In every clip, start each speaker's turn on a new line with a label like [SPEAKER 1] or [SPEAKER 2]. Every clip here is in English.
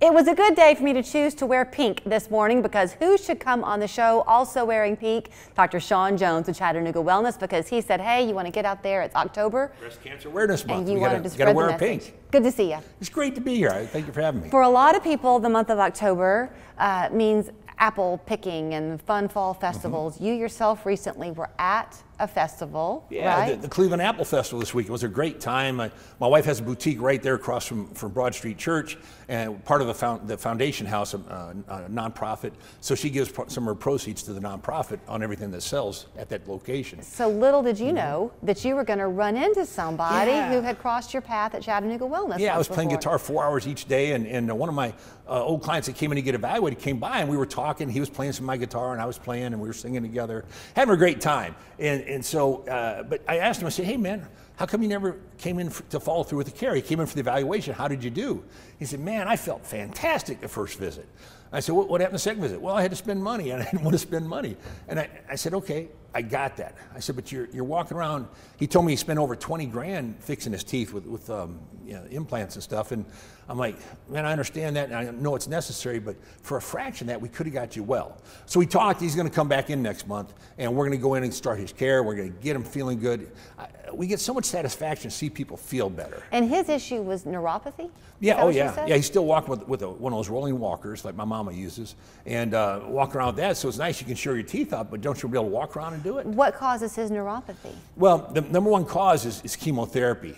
[SPEAKER 1] It was a good day for me to choose to wear pink this morning because who should come on the show also wearing pink? Dr. Sean Jones of Chatt Wellness, because he said, hey, you want to get out there, it's October.
[SPEAKER 2] Breast Cancer Awareness Month.
[SPEAKER 1] And you wanted to spread the message. Pink. Good to see you.
[SPEAKER 2] It's great to be here. Thank you for having me.
[SPEAKER 1] For a lot of people, the month of October means apple picking and fun fall festivals. You yourself recently were at a festival, right?
[SPEAKER 2] The Cleveland Apple Festival this week. It was a great time. My wife has a boutique right there across from Broad Street Church, and part of the foundation house, a nonprofit. So she gives some of her proceeds to the nonprofit on everything that sells at that location.
[SPEAKER 1] So little did you know that you were going to run into somebody who had crossed your path at Chatt Wellness.
[SPEAKER 2] Yeah, I was playing guitar 4 hours each day, and one of my old clients that came in to get evaluated came by, and we were talking. He was playing some of my guitar, and I was playing, and we were singing together, having a great time. And so, but I asked him, I said, hey man, how come you never came in to follow through with the care? He came in for the evaluation. How did you do? He said, man, I felt fantastic the first visit. I said, what happened the second visit? Well, I had to spend money, and I didn't want to spend money. And I said, okay, I got that. I said, but you're walking around. He told me he spent over 20 grand fixing his teeth with you know, implants and stuff. And I'm like, man, I understand that, and I know it's necessary, but for a fraction of that, we could have got you well. So we talked. He's going to come back in next month, and we're going to go in and start his care. We're going to get him feeling good. We get so much satisfaction to see people feel better.
[SPEAKER 1] And his issue was neuropathy?
[SPEAKER 2] Yeah, oh yeah. Yeah, he's still walking with one of those rolling walkers like my mama uses, and walk around with that. So it's nice you can show your teeth up, but don't you be able to walk around and do it?
[SPEAKER 1] What causes his neuropathy?
[SPEAKER 2] Well, the number one cause is chemotherapy.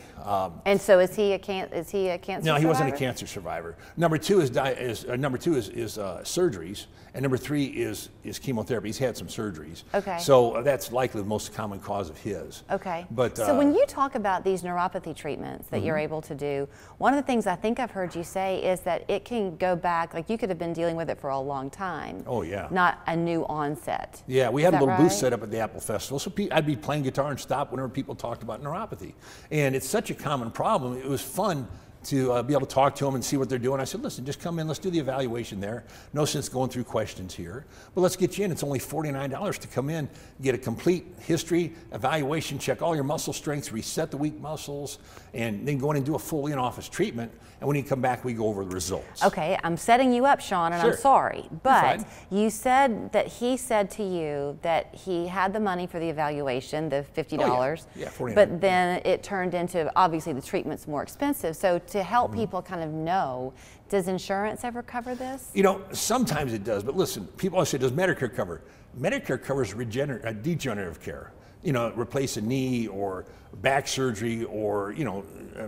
[SPEAKER 1] And so is he a cancer
[SPEAKER 2] No, he wasn't a
[SPEAKER 1] survivor?
[SPEAKER 2] cancer survivor. Number two is surgeries, and number three is chemotherapy. He's had some surgeries.
[SPEAKER 1] Okay.
[SPEAKER 2] So that's likely the most common cause of his.
[SPEAKER 1] Okay.
[SPEAKER 2] But
[SPEAKER 1] so when you talk about these neuropathy treatments that you're able to do, one of the things I think I've heard you say is that it can go back, like you could have been dealing with it for a long time.
[SPEAKER 2] Oh yeah.
[SPEAKER 1] Not a new onset.
[SPEAKER 2] Yeah, we had a little
[SPEAKER 1] right?
[SPEAKER 2] booth set up at the Apple Festival, so I'd be playing guitar and stop whenever people talked about neuropathy. And it's such a common problem. It was fun to be able to talk to them and see what they're doing. I said, listen, just come in, let's do the evaluation there. No sense going through questions here, but let's get you in. It's only $49 to come in, get a complete history, evaluation, check all your muscle strengths, reset the weak muscles, and then go in and do a full in-office treatment. And when you come back, we go over the results.
[SPEAKER 1] Okay, I'm setting you up, Sean, and
[SPEAKER 2] Sure.
[SPEAKER 1] I'm sorry, but
[SPEAKER 2] You're
[SPEAKER 1] you said that he said to you that he had the money for the evaluation, the $50.
[SPEAKER 2] Oh, yeah, $49.
[SPEAKER 1] But then it turned into, obviously the treatment's more expensive. So to help people kind of know, does insurance ever cover this?
[SPEAKER 2] You know, sometimes it does, but listen, people always say, does Medicare cover? Medicare covers degenerative care. You know, replace a knee or back surgery or, you know,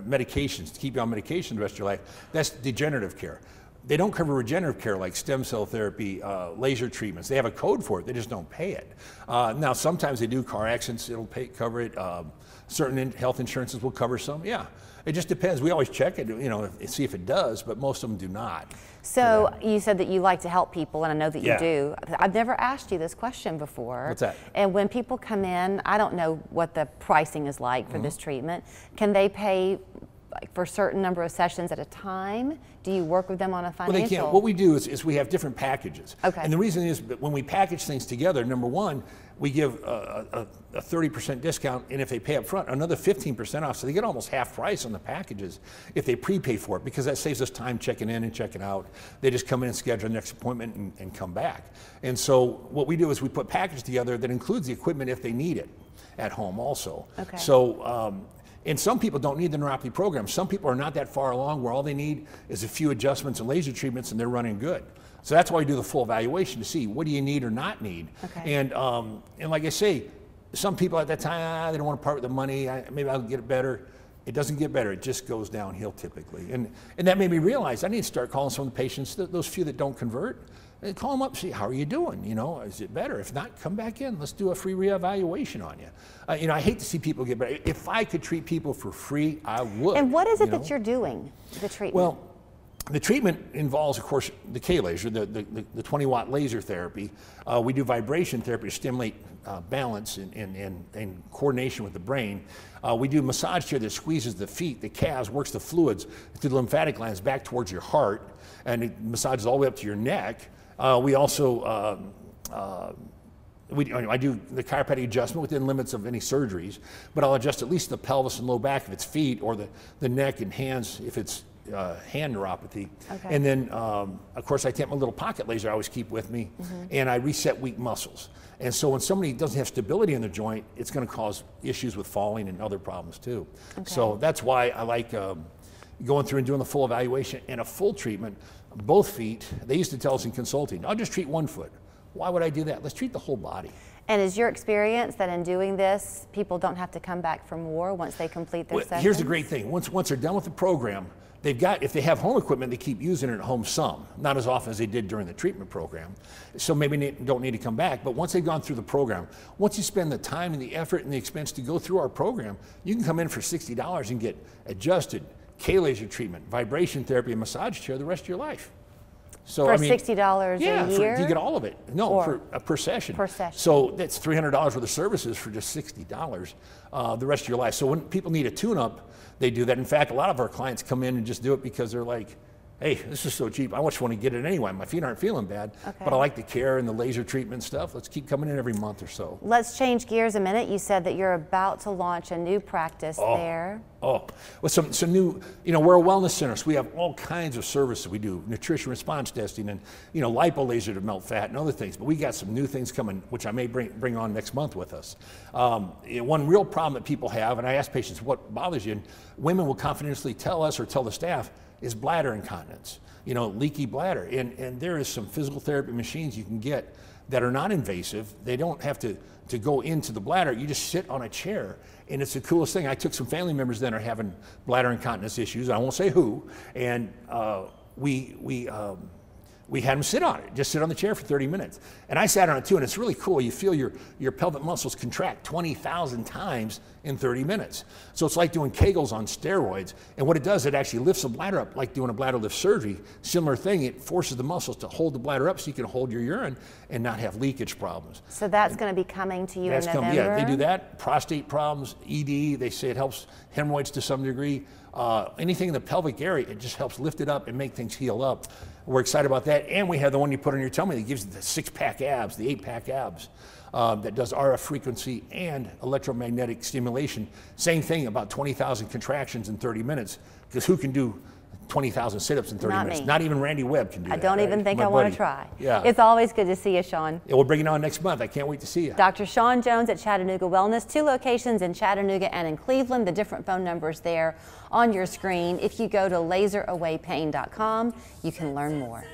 [SPEAKER 2] medications to keep you on medication the rest of your life. That's degenerative care. They don't cover regenerative care like stem cell therapy, laser treatments. They have a code for it, they just don't pay it. Now, sometimes they do car accidents, it'll cover it. Certain health insurances will cover some, yeah. It just depends. We always check it, you know, see if it does, but most of them do not.
[SPEAKER 1] So you said that you like to help people, and I know that you do. I've never asked you this question before.
[SPEAKER 2] What's that?
[SPEAKER 1] And when people come in, I don't know what the pricing is like for this treatment. Can they pay for a certain number of sessions at a time? Do you work with them on a financial?
[SPEAKER 2] Well, they can't. What we do is we have different packages.
[SPEAKER 1] Okay.
[SPEAKER 2] And the reason is that when we package things together, number one, we give a 30% discount, and if they pay up front, another 15% off. So they get almost half price on the packages if they prepay for it, because that saves us time checking in and checking out. They just come in and schedule the next appointment and come back. And so what we do is we put packages together that includes the equipment if they need it at home also.
[SPEAKER 1] Okay.
[SPEAKER 2] So, and some people don't need the neuropathy program. Some people are not that far along where all they need is a few adjustments and laser treatments and they're running good. So that's why we do the full evaluation to see what do you need or not need.
[SPEAKER 1] Okay.
[SPEAKER 2] And like I say, some people at that time, they don't want to part with the money. Maybe I'll get it better. It doesn't get better. It just goes downhill typically. And that made me realize I need to start calling some of the patients, those few that don't convert, and call them up and see, how are you doing? You know, is it better? If not, come back in. Let's do a free reevaluation on you. You know, I hate to see people get better. If I could treat people for free, I would.
[SPEAKER 1] And what is it that you're doing, the treatment?
[SPEAKER 2] Well, the treatment involves, of course, the K-laser, the 20-watt laser therapy. We do vibration therapy to stimulate balance and coordination with the brain. We do massage chair that squeezes the feet, the calves, works the fluids through the lymphatic glands back towards your heart, and it massages all the way up to your neck. We also I do the chiropractic adjustment within limits of any surgeries, but I'll adjust at least the pelvis and low back if it's feet, or the neck and hands if it's hand neuropathy.
[SPEAKER 1] Okay.
[SPEAKER 2] And then, of course, I take my little pocket laser I always keep with me, and I reset weak muscles. And so when somebody doesn't have stability in their joint, it's going to cause issues with falling and other problems too.
[SPEAKER 1] Okay.
[SPEAKER 2] So that's why I like going through and doing the full evaluation and a full treatment. Both feet, they used to tell us in consulting, I'll just treat one foot. Why would I do that? Let's treat the whole body.
[SPEAKER 1] And is your experience that in doing this, people don't have to come back for more once they complete their session?
[SPEAKER 2] Here's the great thing. Once they're done with the program, they've got, if they have home equipment, they keep using it at home some, not as often as they did during the treatment program. So maybe they don't need to come back, but once they've gone through the program, once you spend the time and the effort and the expense to go through our program, you can come in for $60 and get adjusted K-laser treatment, vibration therapy, and massage chair the rest of your life. So,
[SPEAKER 1] for $60 a year?
[SPEAKER 2] You get all of it. No,
[SPEAKER 1] or
[SPEAKER 2] per session.
[SPEAKER 1] Per session.
[SPEAKER 2] So that's $300 worth of services for just $60 the rest of your life. So when people need a tune-up, they do that. In fact, a lot of our clients come in and just do it because they're like, hey, this is so cheap. I just want to get it anyway. My feet aren't feeling bad, but I like the care and the laser treatment stuff. Let's keep coming in every month or so.
[SPEAKER 1] Let's change gears a minute. You said that you're about to launch a new practice there.
[SPEAKER 2] Well, some new, we're a wellness center, so we have all kinds of services. We do nutrition response testing and, lipo laser to melt fat and other things. But we got some new things coming, which I may bring on next month with us. One real problem that people have, and I ask patients what bothers you, and women will confidentially tell us or tell the staff, is bladder incontinence, leaky bladder. And there is some physical therapy machines you can get that are not invasive. They don't have to go into the bladder. You just sit on a chair, and it's the coolest thing. I took some family members that are having bladder incontinence issues. I won't say who, and we had them sit on it, just sit on the chair for 30 minutes. And I sat on it too, and it's really cool. You feel your pelvic muscles contract 20,000 times in 30 minutes. So it's like doing Kegels on steroids. And what it does, it actually lifts the bladder up like doing a bladder lift surgery. Similar thing, it forces the muscles to hold the bladder up so you can hold your urine and not have leakage problems.
[SPEAKER 1] So that's going to be coming to you in November?
[SPEAKER 2] Yeah, they do that. Prostate problems, ED, they say it helps hemorrhoids to some degree. Anything in the pelvic area, it just helps lift it up and make things heal up. We're excited about that. And we have the one you put on your tummy that gives you the 6-pack abs, the 8-pack abs, that does RF frequency and electromagnetic stimulation. Same thing, about 20,000 contractions in 30 minutes, because who can do 20,000 sit-ups in 30 minutes?
[SPEAKER 1] Me.
[SPEAKER 2] Not even Randy Webb can do that.
[SPEAKER 1] I don't even think I want to try.
[SPEAKER 2] Yeah.
[SPEAKER 1] It's always good to see you, Sean.
[SPEAKER 2] Yeah, we'll bring it on next month. I can't wait to see you.
[SPEAKER 1] Dr. Sean Jones at Chattanooga Wellness, 2 locations in Chattanooga and in Cleveland. The different phone numbers there on your screen. If you go to laserawaypain.com, you can learn more.